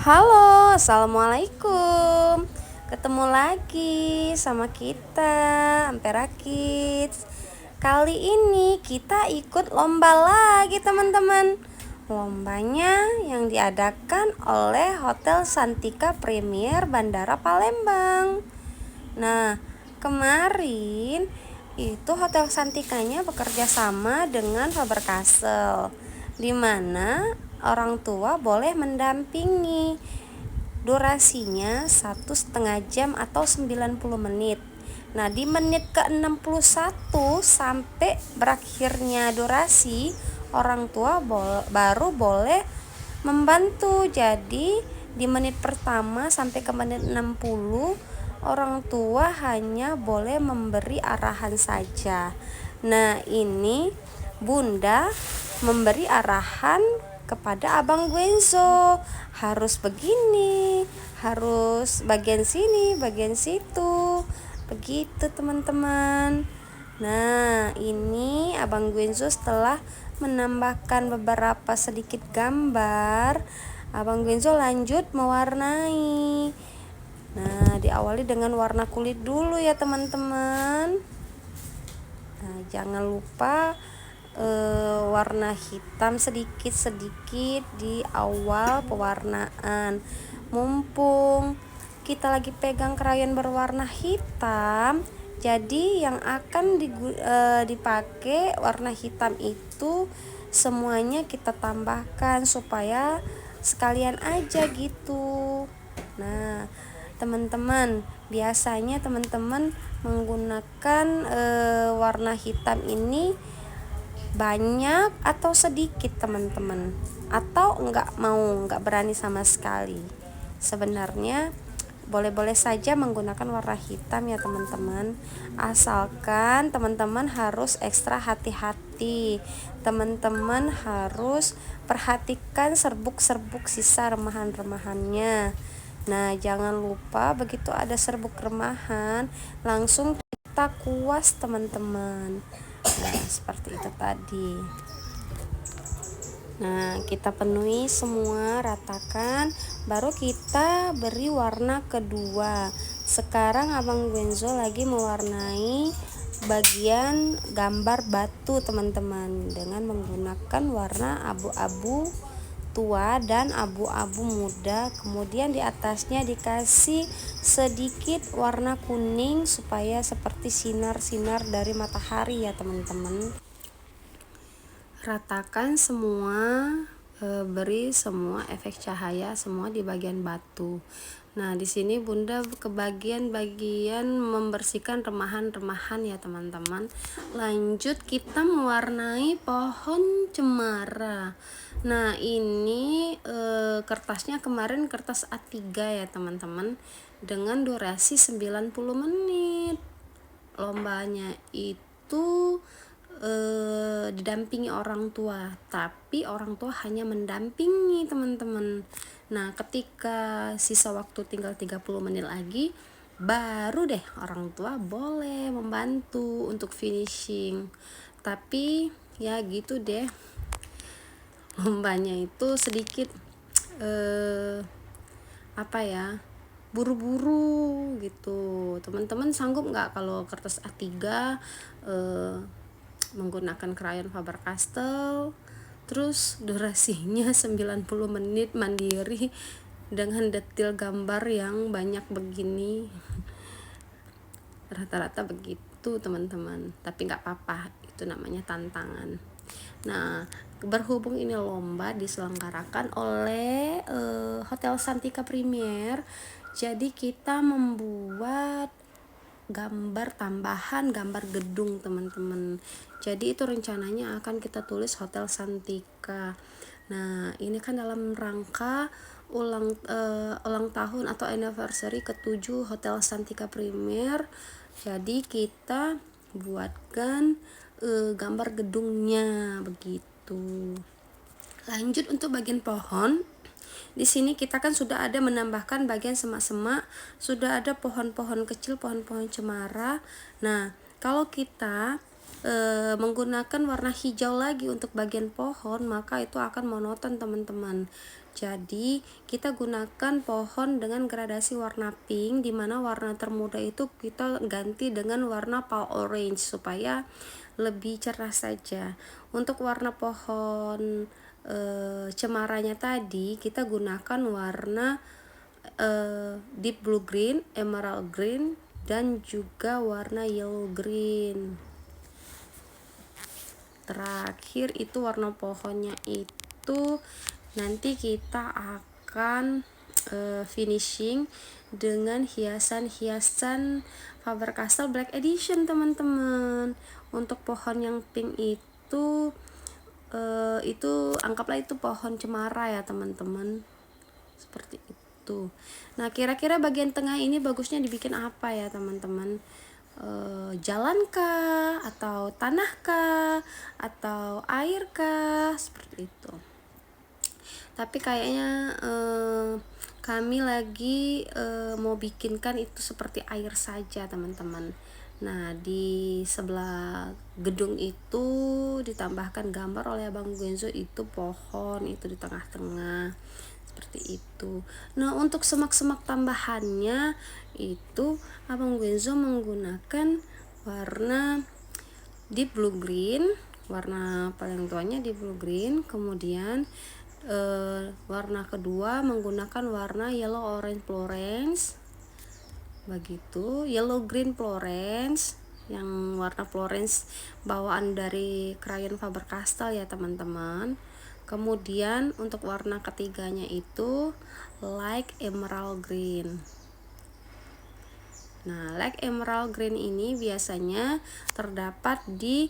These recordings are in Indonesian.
Halo, assalamualaikum. Ketemu lagi sama kita, Ampera Kids. Kali ini kita ikut lomba lagi, teman-teman. Lombanya yang diadakan oleh Hotel Santika Premier Bandara Palembang. Nah, kemarin itu Hotel Santikanya bekerja sama dengan Faber-Castell, di mana orang tua boleh mendampingi. Durasinya 1,5 jam atau 90 menit. Nah, di menit ke-61 sampai berakhirnya durasi, orang tua baru boleh membantu. Jadi di menit pertama sampai ke menit 60, orang tua hanya boleh memberi arahan saja. Nah, ini Bunda memberi arahan kepada Abang Gwenzo, harus begini, harus bagian sini, bagian situ, begitu teman-teman. Nah, ini Abang Gwenzo setelah menambahkan beberapa sedikit gambar, Abang Gwenzo lanjut mewarnai. Nah, diawali dengan warna kulit dulu ya teman-teman. Nah, jangan lupa warna hitam sedikit-sedikit di awal pewarnaan. Mumpung kita lagi pegang krayon berwarna hitam, jadi yang akan dipakai warna hitam itu semuanya kita tambahkan supaya sekalian aja gitu. Nah, teman-teman, biasanya teman-teman menggunakan warna hitam ini banyak atau sedikit teman-teman, atau nggak berani sama sekali. Sebenarnya boleh-boleh saja menggunakan warna hitam ya teman-teman, asalkan teman-teman harus ekstra hati-hati. Teman-teman harus perhatikan serbuk-serbuk sisa remahan-remahannya. Nah, jangan lupa begitu ada serbuk remahan langsung kita kuas teman-teman. Nah, seperti itu tadi. Nah, kita penuhi semua, ratakan, baru kita beri warna kedua. Sekarang Abang Gwenzo lagi mewarnai bagian gambar batu teman-teman, dengan menggunakan warna abu-abu tua dan abu-abu muda. Kemudian di atasnya dikasih sedikit warna kuning supaya seperti sinar-sinar dari matahari ya teman-teman. Ratakan semua, beri semua efek cahaya semua di bagian batu. Nah, di sini Bunda ke bagian-bagian membersihkan remahan-remahan ya teman-teman. Lanjut kita mewarnai pohon cemara. Nah, ini kertasnya kemarin kertas A3 ya teman-teman, dengan durasi 90 menit. Lombanya itu didampingi orang tua, tapi orang tua hanya mendampingi teman-teman. Nah, ketika sisa waktu tinggal 30 menit lagi, baru deh orang tua boleh membantu untuk finishing. Tapi ya gitu deh, lombanya itu sedikit buru-buru gitu. Teman-teman sanggup nggak kalau kertas A3 menggunakan krayon Faber-Castell, terus durasinya 90 menit mandiri dengan detail gambar yang banyak begini? Rata-rata begitu teman-teman, tapi nggak apa-apa, itu namanya tantangan. Nah, berhubung ini lomba diselenggarakan oleh Hotel Santika Premier, jadi kita membuat gambar tambahan, gambar gedung teman-teman. Jadi itu rencananya akan kita tulis Hotel Santika. Nah, ini kan dalam rangka ulang tahun atau anniversary ke-7 Hotel Santika Premier. Jadi kita buatkan gambar gedungnya begitu. Lanjut untuk bagian pohon. Di sini kita kan sudah ada menambahkan bagian semak-semak, sudah ada pohon-pohon kecil, pohon-pohon cemara. Nah, kalau kita menggunakan warna hijau lagi untuk bagian pohon, maka itu akan monoton teman-teman. Jadi kita gunakan pohon dengan gradasi warna pink, dimana warna termuda itu kita ganti dengan warna pale orange supaya lebih cerah saja. Untuk warna pohon cemaranya tadi kita gunakan warna deep blue green, emerald green, dan juga warna yellow green. Terakhir itu warna pohonnya itu nanti kita akan finishing dengan hiasan-hiasan Faber-Castell Black Edition teman-teman. Untuk pohon yang pink itu anggaplah itu pohon cemara ya teman-teman, seperti itu. Nah, kira-kira bagian tengah ini bagusnya dibikin apa ya teman-teman? Jalan kah, atau tanah kah, atau air kah, seperti itu. Tapi kayaknya kami lagi mau bikinkan itu seperti air saja teman-teman. Nah, di sebelah gedung itu ditambahkan gambar oleh Abang Genzo itu pohon itu di tengah-tengah, seperti itu. Nah, untuk semak-semak tambahannya itu Abang Genzo menggunakan warna deep blue green, warna paling tuanya deep blue green. Kemudian warna kedua menggunakan warna yellow orange Florence, begitu. Yellow green Florence, yang warna Florence bawaan dari krayon Faber-Castell ya teman-teman. Kemudian untuk warna ketiganya itu light emerald green. Nah, light emerald green ini biasanya terdapat di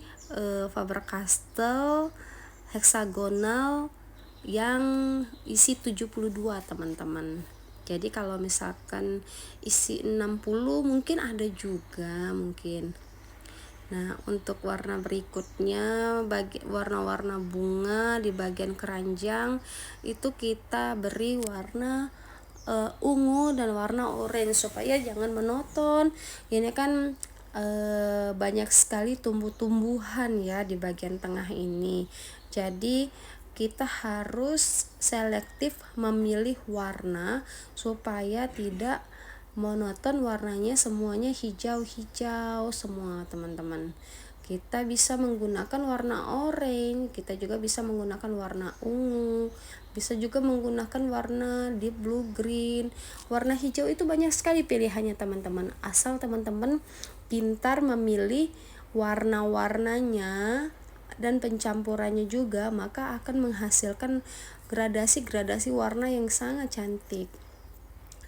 Faber-Castell hexagonal yang isi 72 teman-teman. Jadi kalau misalkan isi 60 mungkin ada juga mungkin. Nah, untuk warna berikutnya warna-warna bunga di bagian keranjang itu kita beri warna ungu dan warna orange supaya jangan monoton. Ini kan banyak sekali tumbuh-tumbuhan ya di bagian tengah ini. Jadi kita harus selektif memilih warna supaya tidak monoton warnanya semuanya hijau-hijau semua teman-teman. Kita bisa menggunakan warna orange, kita juga bisa menggunakan warna ungu, bisa juga menggunakan warna deep blue green. Warna hijau itu banyak sekali pilihannya teman-teman, asal teman-teman pintar memilih warna-warnanya dan pencampurannya juga, maka akan menghasilkan gradasi-gradasi warna yang sangat cantik.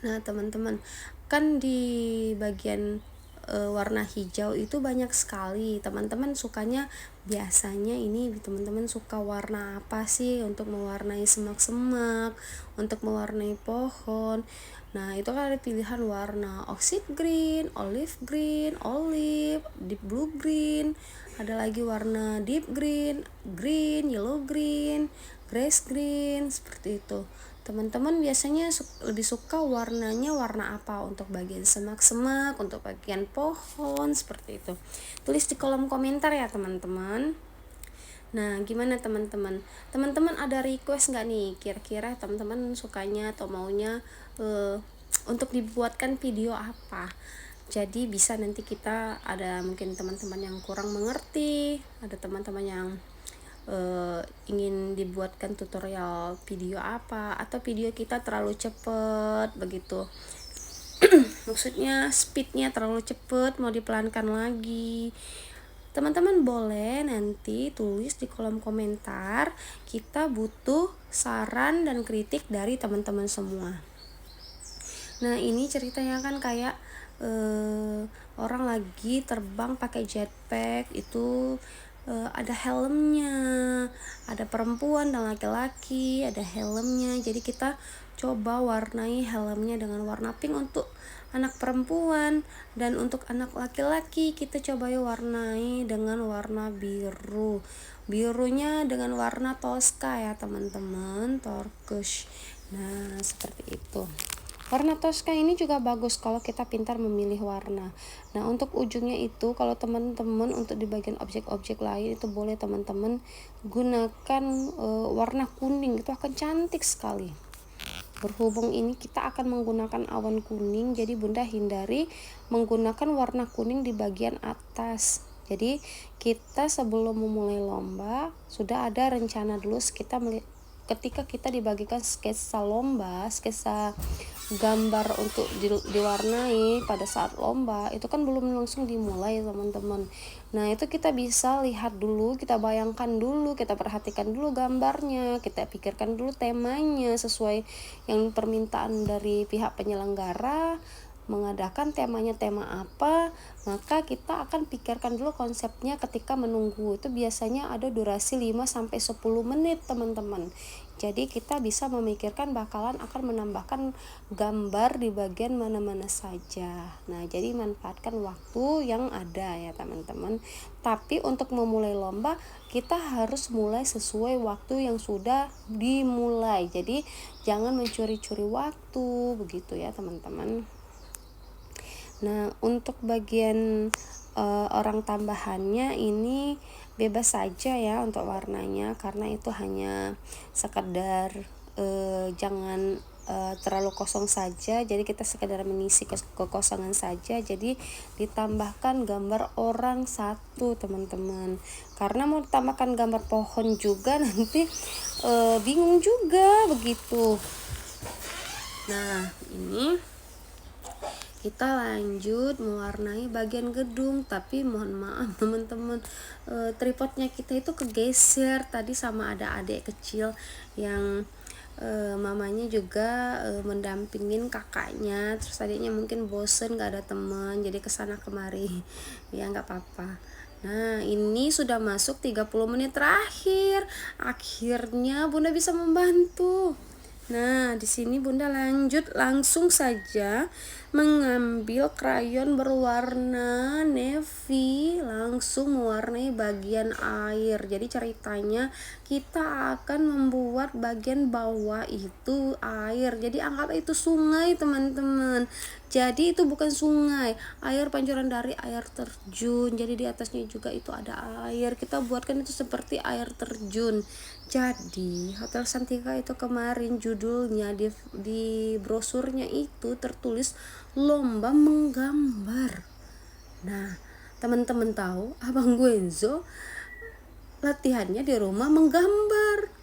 Nah teman-teman, kan di bagian warna hijau itu banyak sekali. Teman-teman sukanya biasanya ini teman-teman suka warna apa sih untuk mewarnai semak-semak, untuk mewarnai pohon? Nah, itu kan ada pilihan warna oxide green, olive, deep blue green, ada lagi warna deep green, yellow green, grass green, seperti itu. Teman-teman biasanya lebih suka warnanya warna apa untuk bagian semak-semak, untuk bagian pohon, seperti itu. Tulis di kolom komentar ya teman-teman. Nah, gimana teman-teman? Teman-teman ada request nggak nih? Kira-kira teman-teman sukanya atau maunya untuk dibuatkan video apa? Jadi bisa nanti kita ada mungkin teman-teman yang kurang mengerti, ada teman-teman yang ingin dibuatkan tutorial video apa, atau video kita terlalu cepet begitu. Maksudnya speednya terlalu cepet, mau dipelankan lagi. Teman-teman boleh nanti tulis di kolom komentar, kita butuh saran dan kritik dari teman-teman semua. Nah, ini ceritanya kan kayak orang lagi terbang pakai jetpack itu, ada helmnya, ada perempuan dan laki-laki, ada helmnya. Jadi kita coba warnai helmnya dengan warna pink untuk anak perempuan, dan untuk anak laki-laki kita coba warnai dengan warna biru. Birunya dengan warna Tosca ya teman-teman, turquoise. Nah, seperti itu. Warna Tosca ini juga bagus kalau kita pintar memilih warna. Nah, untuk ujungnya itu kalau teman-teman untuk di bagian objek-objek lain itu boleh teman-teman gunakan warna kuning, itu akan cantik sekali. Berhubung ini kita akan menggunakan awan kuning, jadi Bunda hindari menggunakan warna kuning di bagian atas. Jadi kita sebelum memulai lomba sudah ada rencana dulu ketika kita dibagikan sketsa lomba, sketsa gambar untuk diwarnai pada saat lomba, itu kan belum langsung dimulai teman-teman. Nah, itu kita bisa lihat dulu, kita bayangkan dulu, kita perhatikan dulu gambarnya, kita pikirkan dulu temanya sesuai yang permintaan dari pihak penyelenggara mengadakan temanya tema apa, maka kita akan pikirkan dulu konsepnya ketika menunggu. Itu biasanya ada durasi 5-10 menit teman-teman. Jadi kita bisa memikirkan bakalan akan menambahkan gambar di bagian mana-mana saja. Nah, jadi manfaatkan waktu yang ada ya teman-teman. Tapi untuk memulai lomba kita harus mulai sesuai waktu yang sudah dimulai. Jadi jangan mencuri-curi waktu begitu ya teman-teman. Nah, untuk bagian orang tambahannya ini bebas saja ya untuk warnanya, karena itu hanya sekedar jangan terlalu kosong saja, jadi kita sekedar mengisi kekosongan saja. Jadi ditambahkan gambar orang satu teman-teman, karena mau ditambahkan gambar pohon juga nanti bingung juga begitu. Nah, ini kita lanjut mewarnai bagian gedung, tapi mohon maaf teman-teman, tripodnya kita itu kegeser tadi sama ada adik kecil yang mamanya juga mendampingin kakaknya, terus adiknya mungkin bosen gak ada teman jadi kesana kemari ya nggak apa-apa. Nah, ini sudah masuk 30 menit terakhir, akhirnya Bunda bisa membantu. Nah, di sini Bunda lanjut langsung saja mengambil krayon berwarna navy, langsung mewarnai bagian air. Jadi ceritanya kita akan membuat bagian bawah itu air. Jadi anggap itu sungai teman-teman. Jadi itu bukan sungai, air pancuran dari air terjun. Jadi di atasnya juga itu ada air. Kita buatkan itu seperti air terjun. Jadi Hotel Santika itu kemarin judulnya di brosurnya itu tertulis lomba menggambar. Nah, teman-teman tahu Abang Guenzo latihannya di rumah menggambar.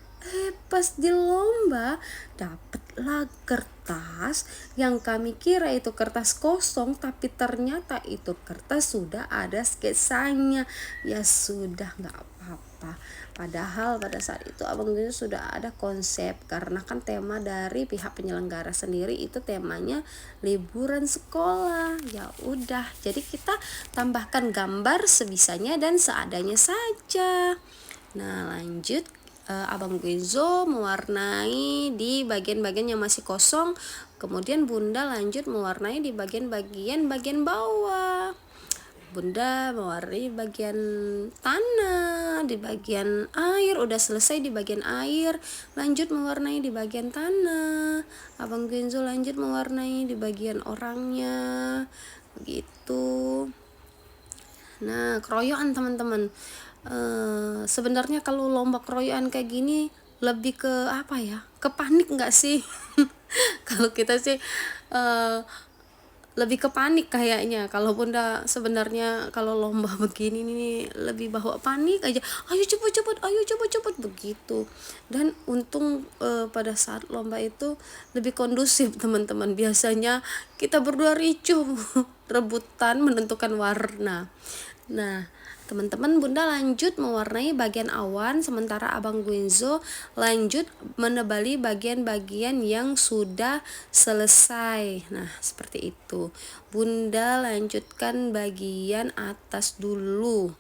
Pas di lomba dapatlah kertas yang kami kira itu kertas kosong, tapi ternyata itu kertas sudah ada sketsanya. Ya sudah, nggak apa-apa. Padahal pada saat itu Abang Guenzo sudah ada konsep, karena kan tema dari pihak penyelenggara sendiri itu temanya liburan sekolah. Ya udah, jadi kita tambahkan gambar sebisanya dan seadanya saja. Nah, lanjut Abang Guenzo mewarnai di bagian-bagian yang masih kosong, kemudian Bunda lanjut mewarnai di bagian bawah. Bunda mewarnai bagian tanah, di bagian air, udah selesai di bagian air, lanjut mewarnai di bagian tanah. Abang Guenzo lanjut mewarnai di bagian orangnya, begitu. Nah, keroyokan teman-teman, sebenarnya kalau lomba keroyokan kayak gini lebih ke apa ya, ke panik nggak sih? Kalau kita sih lebih ke panik kayaknya. Kalau Bunda sebenarnya kalau lomba begini nih lebih bawa panik aja, ayo cepet ayo cepet begitu. Dan untung pada saat lomba itu lebih kondusif teman-teman. Biasanya kita berdua ricuh rebutan menentukan warna. Nah, teman-teman, Bunda lanjut mewarnai bagian awan, sementara Abang Guenzo lanjut menebali bagian-bagian yang sudah selesai. Nah, seperti itu. Bunda lanjutkan bagian atas dulu.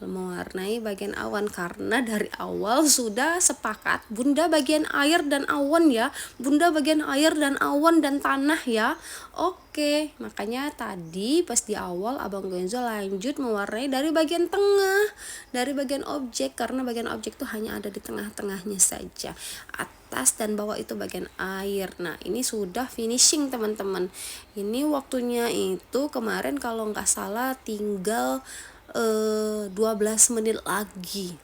mewarnai bagian awan, karena dari awal sudah sepakat Bunda bagian air dan awan ya, Bunda bagian air dan awan dan tanah ya. Oke, makanya tadi pas di awal Abang Genzo lanjut mewarnai dari bagian tengah, dari bagian objek, karena bagian objek tuh hanya ada di tengah-tengahnya saja. Atas dan bawah itu bagian air. Nah, ini sudah finishing teman-teman. Ini waktunya itu kemarin kalau nggak salah tinggal 12 menit lagi.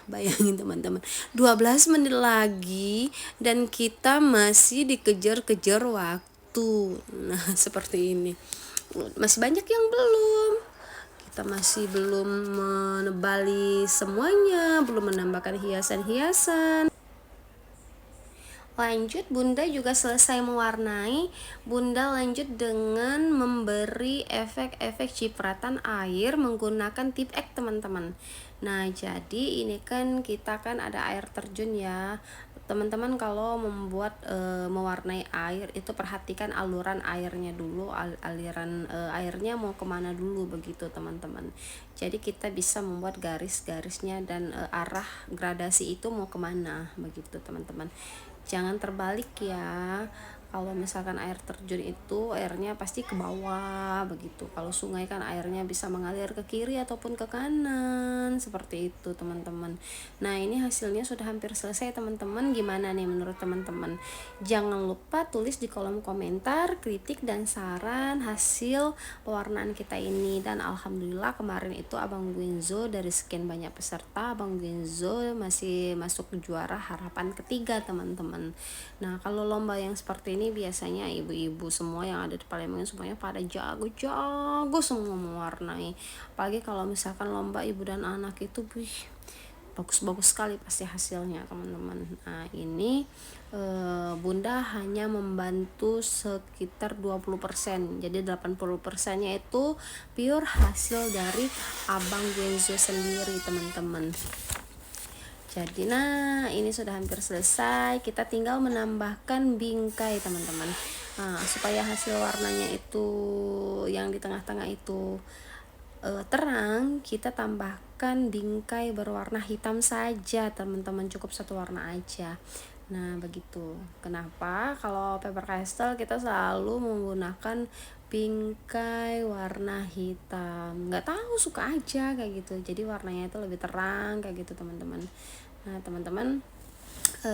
Bayangin teman-teman, 12 menit lagi dan kita masih dikejar-kejar waktu. Nah, seperti ini. Masih banyak yang belum. Kita masih belum menebali semuanya, belum menambahkan hiasan-hiasan. Lanjut, Bunda juga selesai mewarnai. Bunda lanjut dengan memberi efek-efek cipratan air menggunakan tip X teman-teman. Nah, jadi ini kan kita kan ada air terjun ya teman-teman. Kalau membuat mewarnai air itu perhatikan aluran airnya dulu, aliran airnya mau kemana dulu begitu teman-teman. Jadi kita bisa membuat garis-garisnya dan arah gradasi itu mau kemana begitu teman-teman. Jangan terbalik ya. Kalau misalkan air terjun itu airnya pasti ke bawah begitu. Kalau sungai kan airnya bisa mengalir ke kiri ataupun ke kanan, seperti itu teman-teman. Nah, ini hasilnya sudah hampir selesai teman-teman. Gimana nih menurut teman-teman? Jangan lupa tulis di kolom komentar kritik dan saran hasil pewarnaan kita ini. Dan alhamdulillah kemarin itu Abang Genzo dari sekian banyak peserta, Abang Genzo masih masuk juara harapan ketiga teman-teman. Nah, kalau lomba yang seperti ini biasanya ibu-ibu semua yang ada di Palembang semuanya pada jago-jago semua mewarnai. Apalagi kalau misalkan lomba ibu dan anak itu bagus-bagus sekali pasti hasilnya teman-teman. Nah, ini Bunda hanya membantu sekitar 20%. Jadi 80%-nya itu pure hasil dari Abang Genzo sendiri teman-teman. Jadi nah, ini sudah hampir selesai. Kita tinggal menambahkan bingkai teman-teman. Nah, supaya hasil warnanya itu yang di tengah-tengah itu terang, kita tambahkan bingkai berwarna hitam saja teman-teman, cukup satu warna aja. Nah, begitu. Kenapa kalau paper castle kita selalu menggunakan bingkai warna hitam? Nggak tahu, suka aja kayak gitu. Jadi warnanya itu lebih terang kayak gitu teman-teman. Nah, teman-teman,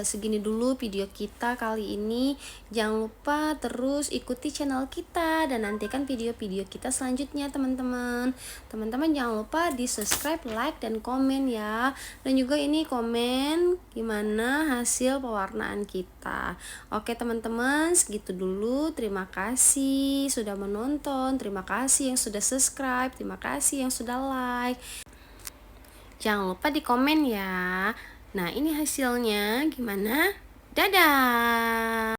segini dulu video kita kali ini. Jangan lupa terus ikuti channel kita dan nantikan video-video kita selanjutnya teman-teman. Teman-teman jangan lupa di subscribe, like, dan komen ya. Dan juga ini komen gimana hasil pewarnaan kita. Oke teman-teman, segitu dulu. Terima kasih sudah menonton, terima kasih yang sudah subscribe, terima kasih yang sudah like. Jangan lupa di komen ya. Nah, ini hasilnya gimana? Dadah!